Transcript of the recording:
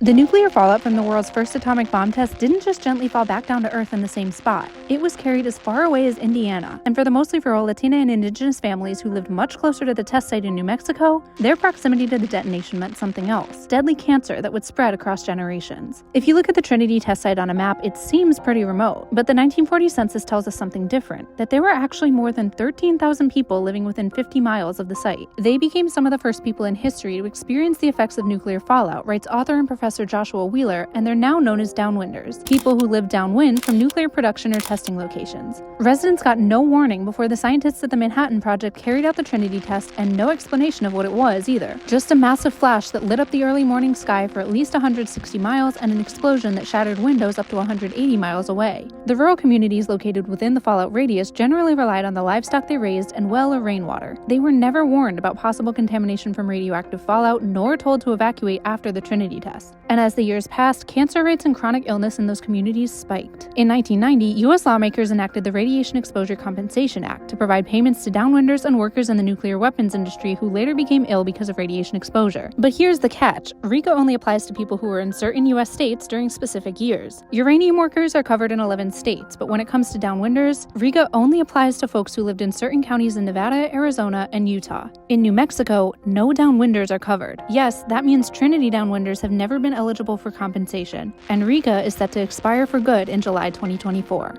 The nuclear fallout from the world's first atomic bomb test didn't just gently fall back down to Earth in the same spot. It was carried as far away as Indiana, and for the mostly rural Latina and indigenous families who lived much closer to the test site in New Mexico, their proximity to the detonation meant something else: deadly cancer that would spread across generations. If you look at the Trinity test site on a map, it seems pretty remote, but the 1940 census tells us something different: that there were actually more than 13,000 people living within 50 miles of the site. They became some of the first people in history to experience the effects of nuclear fallout, writes author and Professor Joshua Wheeler, and they're now known as downwinders, people who live downwind from nuclear production or testing locations. Residents got no warning before the scientists at the Manhattan Project carried out the Trinity test, and no explanation of what it was either. Just a massive flash that lit up the early morning sky for at least 160 miles and an explosion that shattered windows up to 180 miles away. The rural communities located within the fallout radius generally relied on the livestock they raised and well or rainwater. They were never warned about possible contamination from radioactive fallout, nor told to evacuate after the Trinity test. And as the years passed, cancer rates and chronic illness in those communities spiked. In 1990, U.S. lawmakers enacted the Radiation Exposure Compensation Act to provide payments to downwinders and workers in the nuclear weapons industry who later became ill because of radiation exposure. But here's the catch: RECA only applies to people who are in certain U.S. states during specific years. Uranium workers are covered in 11 states, but when it comes to downwinders, RECA only applies to folks who lived in certain counties in Nevada, Arizona, and Utah. In New Mexico, no downwinders are covered. Yes, that means Trinity downwinders have never been eligible for compensation, and RECA is set to expire for good in July 2024.